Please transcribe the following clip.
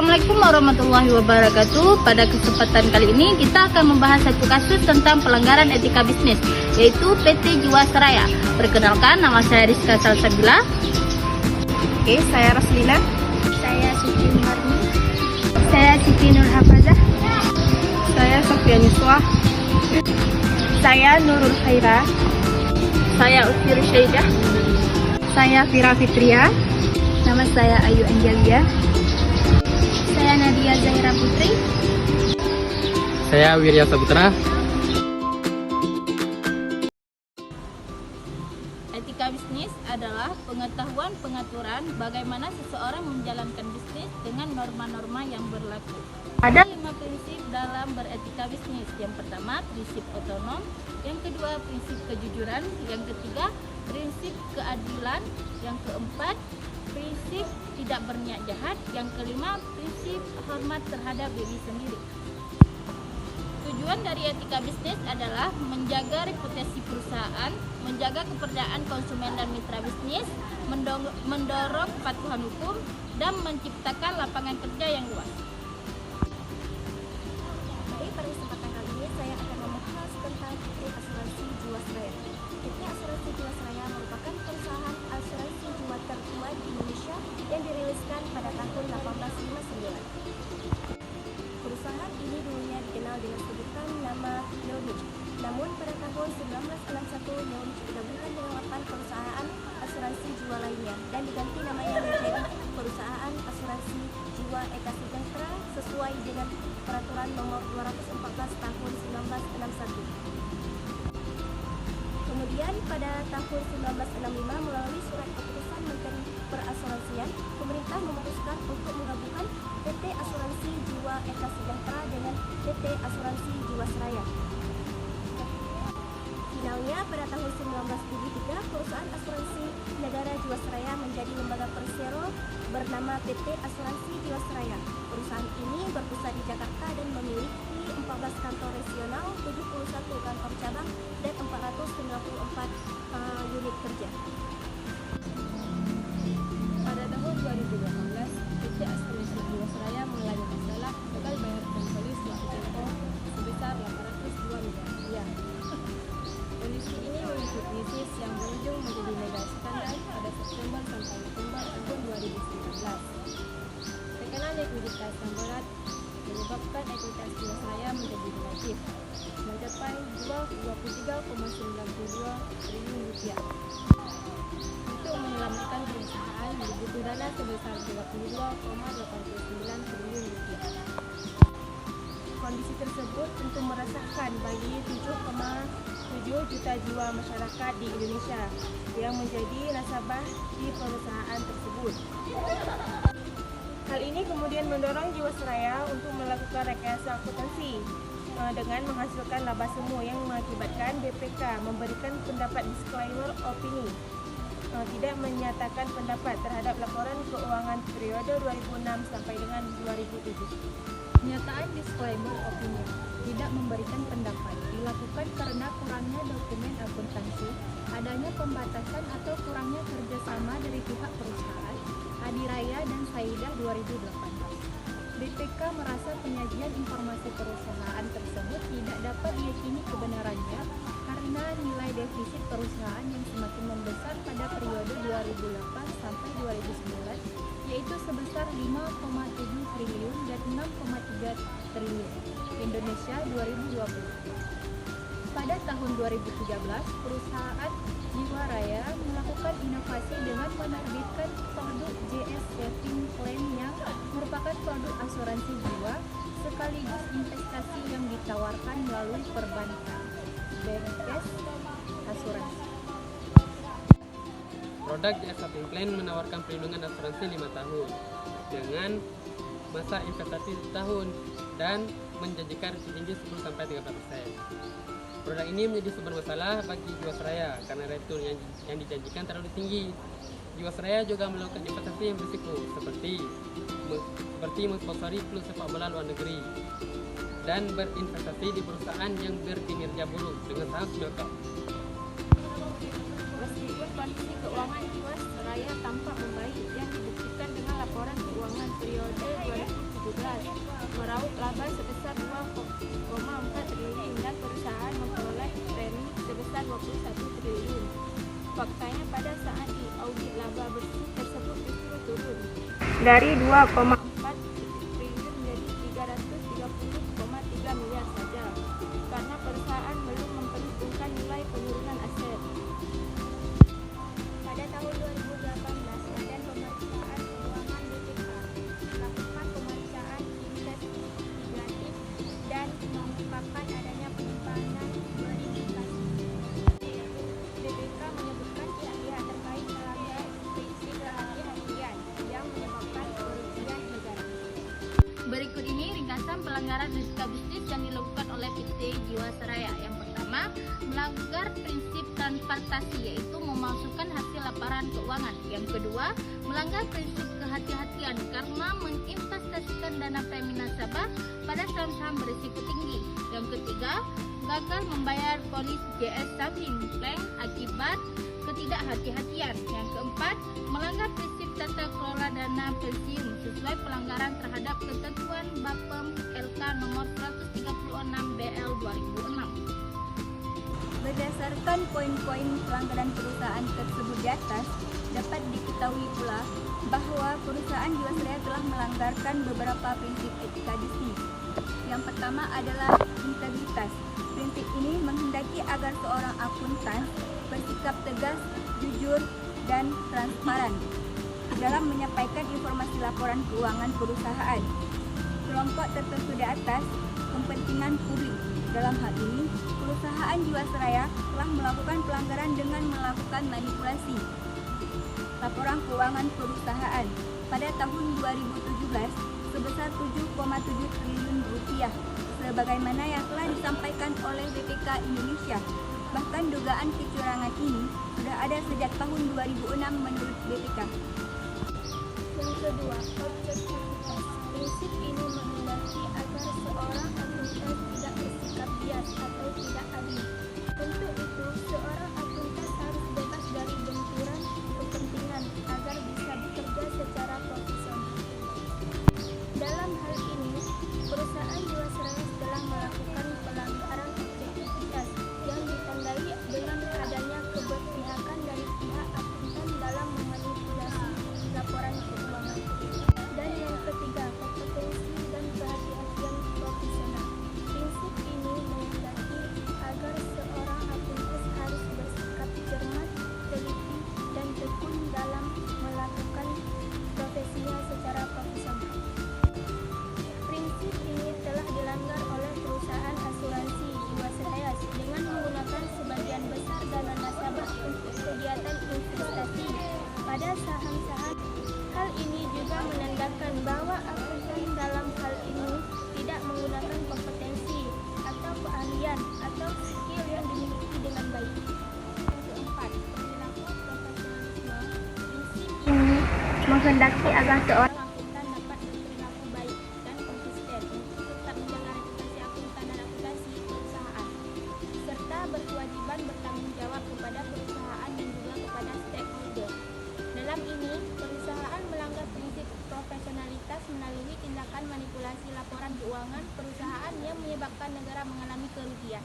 Assalamualaikum warahmatullahi wabarakatuh. Pada kesempatan kali ini kita akan membahas satu kasus tentang pelanggaran etika bisnis, yaitu PT Jiwasraya. Perkenalkan, nama saya Rizka Salsabila. Oke, saya Roslina. Saya Siti Marni. Saya Siti Nurhafazah. Saya Sofia Niswa. Saya Nurul Khaira. Saya Utsir Syaidah. Saya Fira Fitria. Nama saya Ayu Angelia. Saya Nadia Zahira Putri. Saya Wirya Saputra. Etika bisnis adalah pengetahuan pengaturan bagaimana seseorang menjalankan bisnis dengan norma-norma yang berlaku. Ada 5 prinsip dalam beretika bisnis. Yang pertama, prinsip otonom. Yang kedua, prinsip kejujuran. Yang ketiga, prinsip keadilan. Yang keempat, prinsip tidak berniat jahat. Yang kelima, prinsip hormat terhadap diri sendiri. Tujuan dari etika bisnis adalah menjaga reputasi perusahaan, menjaga kepercayaan konsumen dan mitra bisnis, mendorong kepatuhan hukum, dan menciptakan lapangan kerja yang luas. Baik, pada kesempatan kali ini saya akan membahas tentang PT Asuransi Jiwasraya. PT Asuransi Jiwasraya merupakan perusahaan asuransi jiwa tertua di Indonesia yang diriliskan pada tahun 1859. Perusahaan ini dulunya dikenal dengan sebutan nama Neonich. Namun pada tahun 1961 Neonich digabungkan dengan 8 perusahaan asuransi jiwa lainnya dan diganti namanya menjadi Perusahaan Asuransi Jiwa Eka Sejahtera sesuai dengan Peraturan Nomor 214 Tahun 1961. Kemudian pada tahun 1965 melalui surat keputusan Menteri Perasuransian, pemerintah memutuskan untuk menggabungkan PT Asuransi Jiwa Eka Sejahtera dengan PT Asuransi Jiwasraya. Finalnya pada tahun 1973 perusahaan asuransi negara Jiwasraya menjadi lembaga persero bernama PT Asuransi Jiwasraya. Perusahaan ini berpusat di Jakarta dan memiliki 14 kantor regional, 71 kantor cabang, dan 494 unit kerja. Pada tahun 2018, PT Asuransi Jiwasraya mengalami masalah gagal bayarkan polis waktu tempo sebesar Rp802 miliar. Kondisi ini memicu krisis yang berujung menjadi mega skandal pada September sampai November tahun 2019. Tekanan likuiditas yang berat menyebabkan ekuitas Jiwasraya menjadi negatif, mencapai Rp23,92 triliun. Untuk menyelamatkan perusahaan dibutuhkan dana sebesar Rp32,89 triliun. Kondisi tersebut tentu meresahkan bagi 7,7 juta jiwa masyarakat di Indonesia yang menjadi nasabah di perusahaan tersebut. Hal ini kemudian mendorong Jiwasraya untuk melakukan rekayasa akuntansi dengan menghasilkan laba semu yang mengakibatkan BPK memberikan pendapat disclaimer opini, tidak menyatakan pendapat terhadap laporan keuangan periode 2006 sampai dengan 2007. Pernyataan disclaimer opinion tidak memberikan pendapat dilakukan karena kurangnya dokumen akuntansi, adanya pembatasan atau kurangnya kerjasama dari pihak perusahaan, Adiraya dan Saidah 2018. BPK merasa penyajian informasi perusahaan tersebut tidak dapat diyakini kebenarannya karena nilai defisit perusahaan yang semakin membesar pada periode 2008 sampai 2009 yaitu sebesar 5,7 triliun dan 6,3 triliun Indonesia 2020. Pada tahun 2013, perusahaan Jiwasraya melakukan inovasi dengan menerbitkan produk JS Saving Plan yang merupakan produk asuransi jiwa sekaligus investasi yang ditawarkan melalui perbankan BNS Asuransi. Produk JS Saving Plan menawarkan perlindungan asuransi 5 tahun dengan masa investasi 1 tahun dan menjanjikan tinggi 10-30%. Produk ini menjadi sumber masalah bagi Jiwasraya karena return yang dijanjikan terlalu tinggi. Jiwasraya juga melakukan investasi yang berisiko seperti mensponsori klub sepak bola luar negeri dan berinvestasi di perusahaan yang berkinerja buruk dengan saham Smilkop. Meskipun kondisi keuangan Jiwasraya tampak membaik yang dibuktikan dengan laporan keuangan periode 2017 meraup laba sebesar 2,4 triliun dan perusahaan memperoleh premi sebesar 21 triliun. Faktanya pada saat diaudit laba bersih tersebut justru turun dari 2,4 triliun menjadi 330,3 miliar saja karena perusahaan belum memperhitungkan nilai penurunan aset. Pada tahun 2018, Badan Pemeriksaan Keuangan BPK melakukan pemeriksaan investigatif dan mengungkapkan adanya penyimpangan verifikasi. BPK menyebutkan pihak-pihak terkait melanggar prinsip kehati-hatian yang menyebabkan kerugian negara. Berikut ini ringkasan pelanggaran etika bisnis yang dilakukan oleh PT Jiwasraya. Yang pertama, melanggar prinsip transparansi yaitu memalsukan hasil laporan keuangan. Yang kedua, melanggar prinsip kehati-hatian karena menginvestasikan dana premi nasabah pada saham-saham berisiko tinggi. Yang ketiga, gagal membayar polis JS Saving Plan akibat ketidakhati-hatian. Yang keempat, melanggar prinsip tata kelola dana pensiun sesuai pelanggaran terhadap ketentuan Bapem LK nomor 136 BL 2006. Berdasarkan poin-poin pelanggaran perusahaan tersebut di atas, dapat diketahui pula bahwa perusahaan Jiwasraya telah melanggarkan beberapa prinsip etika bisnis. Yang pertama adalah integritas. Prinsip ini menghendaki agar seorang akuntan bersikap tegas, jujur, dan transparan dalam menyampaikan informasi laporan keuangan perusahaan. Kelompok tertentu di atas, kepentingan publik. Dalam hal ini, perusahaan Jiwasraya telah melakukan pelanggaran dengan melakukan manipulasi laporan keuangan perusahaan pada tahun 2017 sebesar 7,7 triliun rupiah, sebagaimana yang telah disampaikan oleh BPK Indonesia. Bahkan dugaan kecurangan ini sudah ada sejak tahun 2006 menurut BPK. Yang kedua, objektivitas. Prinsip ini menghendaki agar seorang akuntan tidak bersikap bias atau tidak adil. Untuk itu, seorang akuntan harus bebas dari benturan kepentingan agar bisa bekerja secara profesional. Dalam hal ini, perusahaan Jiwasraya telah melakukan pelanggaran objektivitas yang ditandai dengan adanya keberpihakan dari pihak akuntan dalam memanipulasi laporan keuangan. Dan yang ketiga, kompetensi dan kehati-hatian profesional. Prinsip ini menghendaki agar seorang akuntan harus bersikap cermat, teliti, dan tekun dalam melakukan profesinya secara profesional. Prinsip ini telah dilanggar oleh perusahaan asuransi Jiwasraya dengan menggunakan sebagian besar dana nasabah untuk kegiatan investasi pada saham-saham. Hal ini juga menandakan bahwa akuntan dalam hal ini tidak menggunakan kompetensi atau keahlian atau skill yang dimiliki dengan baik. Yang keempat, perilaku profesionalisme. Prinsip ini menghendaki agar seorang akuntan dapat berperilaku baik dan konsisten untuk tetap menjaga reputasi akuntan dan reputasi perusahaan, serta berkewajiban bertanggung jawab kepada perusahaan dan juga kepada stakeholder. Dalam ini, perusahaan melanggar prinsip profesionalitas melalui tindakan manipulasi laporan keuangan perusahaan yang menyebabkan negara mengalami kerugian.